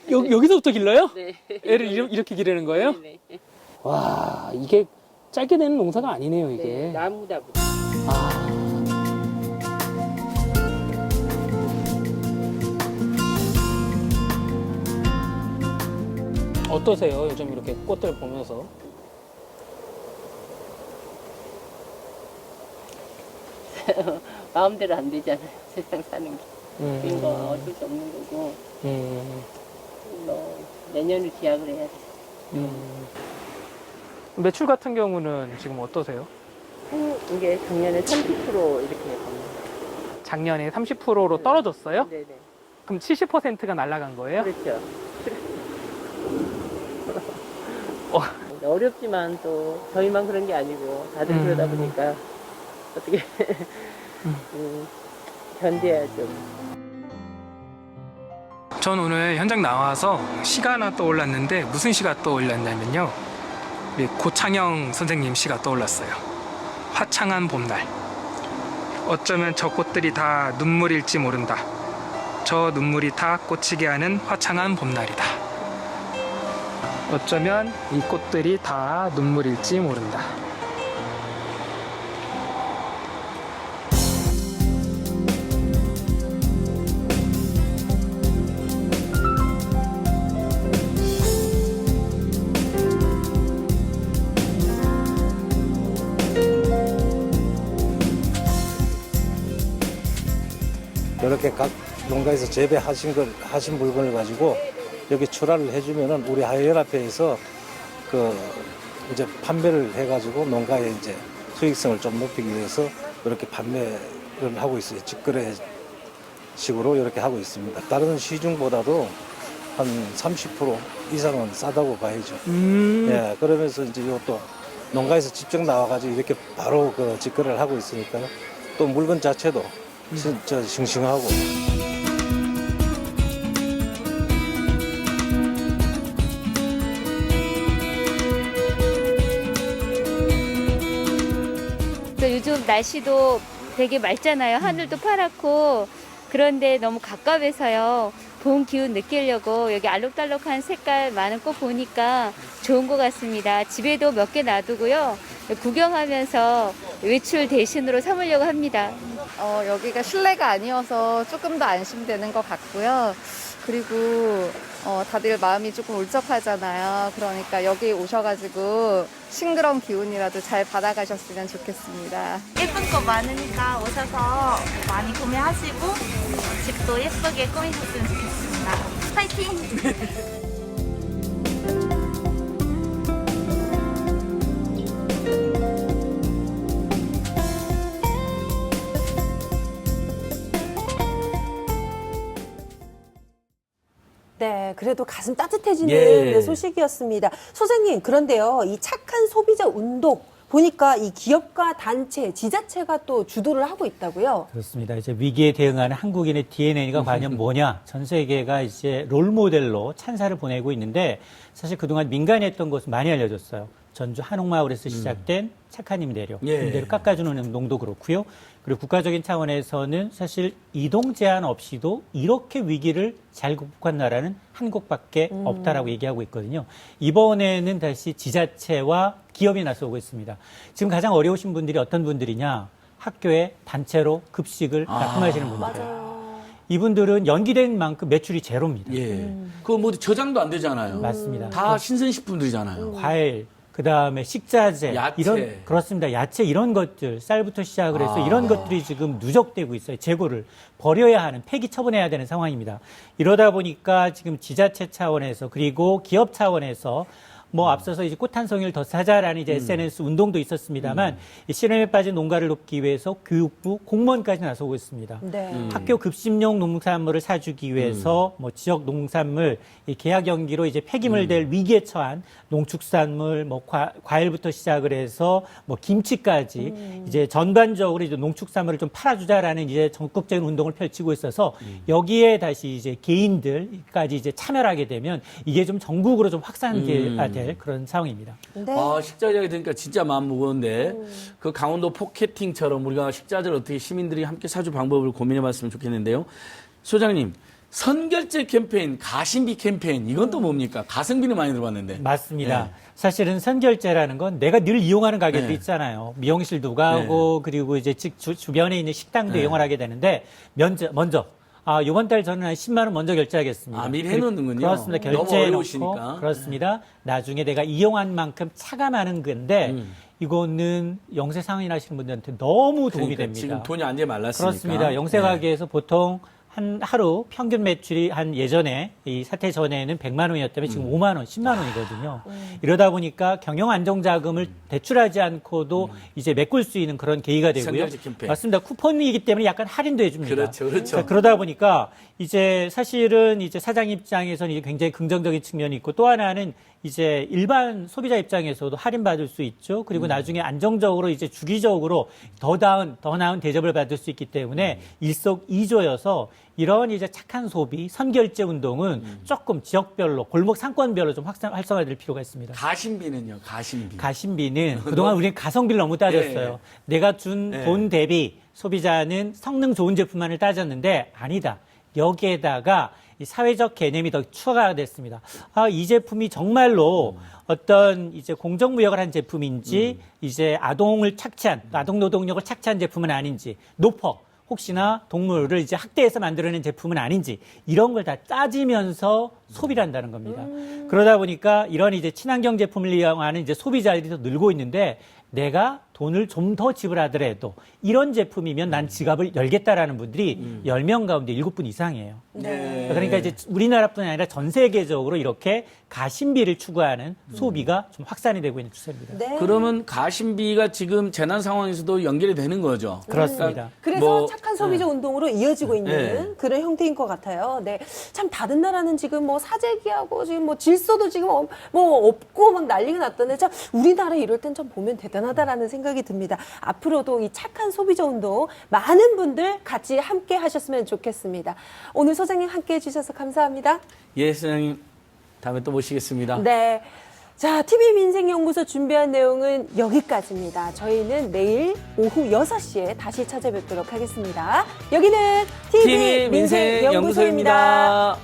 여기서부터 길러요?
네.
애를 이렇게 기르는 거예요?
네.
와, 이게 짧게 되는 농사가 아니네요, 이게.
네. 나무다 보니.
어떠세요? 요즘 이렇게 꽃들 보면서?
마음대로 안 되잖아요. 세상 사는 게. 그런 거 어쩔 수 없는 거고. 내년을 기약을 해야 돼.
매출 같은 경우는 지금 어떠세요?
이게 작년에 30% 이렇게 갑니다.
작년에 30%로 떨어졌어요?
네네.
그럼 70%가 날아간 거예요?
그렇죠. 어렵지만 또 저희만 그런 게 아니고 다들 그러다 보니까 어떻게 견뎌야죠.
전 오늘 현장 나와서 시가 하나 떠올랐는데 무슨 시가 떠올랐냐면요. 우리 고창영 선생님 시가 떠올랐어요. 화창한 봄날. 어쩌면 저 꽃들이 다 눈물일지 모른다. 저 눈물이 다 꽂히게 하는 화창한 봄날이다. 어쩌면 이 꽃들이 다 눈물일지 모른다.
이렇게 각 농가에서 하신 물건을 가지고 여기 출하를 해주면은 우리 하회연합회에서 이제 판매를 해가지고 농가의 이제 수익성을 좀 높이기 위해서 이렇게 판매를 하고 있어요. 직거래식으로 이렇게 하고 있습니다. 다른 시중보다도 한 30% 이상은 싸다고 봐야죠. 예, 그러면서 이제 이것도 농가에서 직접 나와가지고 이렇게 바로 직거래를 하고 있으니까요. 또 물건 자체도 진짜 싱싱하고.
요즘 날씨도 되게 맑잖아요. 하늘도 파랗고. 그런데 너무 가까워서요. 봄 기운 느끼려고 여기 알록달록한 색깔 많은 꽃 보니까 좋은 것 같습니다. 집에도 몇 개 놔두고요. 구경하면서 외출 대신으로 삼으려고 합니다.
여기가 실내가 아니어서 조금 더 안심되는 것 같고요. 그리고 다들 마음이 조금 울적하잖아요. 그러니까 여기 오셔가지고 싱그러운 기운이라도 잘 받아가셨으면 좋겠습니다.
예쁜 거 많으니까 오셔서 많이 구매하시고 집도 예쁘게 꾸미셨으면 좋겠습니다. 파이팅!
네, 그래도 가슴 따뜻해지는
예.
네, 소식이었습니다. 소장님, 그런데요, 이 착한 소비자 운동 보니까 이 기업과 단체, 지자체가 또 주도를 하고 있다고요?
그렇습니다. 이제 위기에 대응하는 한국인의 DNA가 과연 뭐냐? 전 세계가 이제 롤 모델로 찬사를 보내고 있는데 사실 그동안 민간이 했던 것은 많이 알려졌어요. 전주 한옥마을에서 시작된 착한 임대료, 임대료 깎아주는 운동도 그렇고요. 그리고 국가적인 차원에서는 사실 이동 제한 없이도 이렇게 위기를 잘 극복한 나라는 한국밖에 없다라고 얘기하고 있거든요. 이번에는 다시 지자체와 기업이 나서고 있습니다. 지금 가장 어려우신 분들이 어떤 분들이냐? 학교에 단체로 급식을 납품하시는 분들이에요. 이분들은 연기된 만큼 매출이 제로입니다.
예. 그거 뭐 저장도 안 되잖아요.
맞습니다.
다 신선식품들이잖아요.
과일, 그다음에 식자재,
야채.
그렇습니다. 야채 이런 것들, 쌀부터 시작을 해서 이런 것들이 지금 누적되고 있어요. 재고를 버려야 하는, 폐기 처분해야 되는 상황입니다. 이러다 보니까 지금 지자체 차원에서 그리고 기업 차원에서 뭐 앞서서 이제 꽃 한 송이를 더 사자라는 이제 SNS 운동도 있었습니다만 이 실험에 빠진 농가를 돕기 위해서 교육부 공무원까지 나서고 있습니다.
네.
학교 급식용 농산물을 사주기 위해서 뭐 지역 농산물 이 계약 연기로 이제 폐기물될 위기에 처한 농축산물 뭐 과일부터 시작을 해서 뭐 김치까지 이제 전반적으로 이제 농축산물을 좀 팔아주자라는 이제 전국적인 운동을 펼치고 있어서 여기에 다시 이제 개인들까지 이제 참여를 하게 되면 이게 좀 전국으로 좀 확산될 그런 상황입니다.
네.
아, 식자재가 되니까 진짜 마음 무거운데 그 강원도 포켓팅처럼 우리가 식자재를 어떻게 시민들이 함께 사줄 방법을 고민해 봤으면 좋겠는데요. 소장님, 선결제 캠페인, 가심비 캠페인 이건 또 뭡니까? 가성비는 많이 들어봤는데.
맞습니다.
네.
사실은 선결제라는 건 내가 늘 이용하는 가게들이 있잖아요. 미용실도 가고 그리고 이제 주변에 있는 식당도 이용을 하게 되는데 먼저 이번 달 저는 한 10만 원 먼저 결제하겠습니다.
미리 해놓는군요.
그렇습니다.
너무
결제해놓고
어려우시니까.
그렇습니다. 나중에 내가 이용한 만큼 차감하는 건데 이거는 영세 상인 하시는 분들한테 너무 도움이
그러니까
됩니다.
지금 돈이 안 돼 말랐으니까.
그렇습니다. 영세 가게에서 보통 한 하루 평균 매출이 한 예전에 이 사태 전에는 100만 원이었다면 지금 5만 원, 10만 원이거든요. 이러다 보니까 경영 안정 자금을 대출하지 않고도 이제 메꿀 수 있는 그런 계기가 되고요.
선결제 캠페인.
맞습니다. 쿠폰이기 때문에 약간 할인도 해줍니다.
그렇죠.
자, 그러다 보니까 이제 사실은 이제 사장 입장에서는 이제 굉장히 긍정적인 측면이 있고 또 하나는 이제 일반 소비자 입장에서도 할인받을 수 있죠. 그리고 나중에 안정적으로 이제 주기적으로 더 나은 대접을 받을 수 있기 때문에 일석이조여서 이런 이제 착한 소비, 선결제 운동은 조금 지역별로, 골목 상권별로 좀 활성화될 필요가 있습니다.
가심비는요, 가심비.
가심비는 그동안 우리는 가성비를 너무 따졌어요.
네.
내가 준
네.
돈 대비 소비자는 성능 좋은 제품만을 따졌는데 아니다. 여기에다가 이 사회적 개념이 더 추가가 됐습니다. 아, 이 제품이 정말로 어떤 이제 공정무역을 한 제품인지 이제 아동 노동력을 착취한 제품은 아닌지 노포 혹시나 동물을 이제 학대해서 만들어낸 제품은 아닌지 이런 걸 다 따지면서 소비를 한다는 겁니다. 그러다 보니까 이런 이제 친환경 제품을 이용하는 이제 소비자들이 더 늘고 있는데 내가 돈을 좀 더 지불하더라도 이런 제품이면 난 지갑을 열겠다라는 분들이 10명 가운데 7분 이상이에요.
네.
그러니까 이제 우리나라뿐 아니라 전 세계적으로 이렇게 가심비를 추구하는 소비가 좀 확산이 되고 있는 추세입니다.
네.
그러면 가심비가 지금 재난 상황에서도 연결이 되는 거죠.
그렇습니다.
그래서 착한 소비자 운동으로 이어지고 있는
네.
그런 형태인 것 같아요. 네. 참 다른 나라는 지금 뭐 사재기하고 지금 뭐 질서도 지금 뭐 없고 막 난리가 났던데 참 우리나라 이럴 땐 좀 보면 대단하다라는 생각이 듭니다. 앞으로도 이 착한 소비자 운동 많은 분들 같이 함께 하셨으면 좋겠습니다. 오늘 소장님 함께 해주셔서 감사합니다.
예, 소장님. 다음에 또 모시겠습니다.
네. 자, TV민생연구소 준비한 내용은 여기까지입니다. 저희는 내일 오후 6시에 다시 찾아뵙도록 하겠습니다. 여기는 TV민생연구소입니다.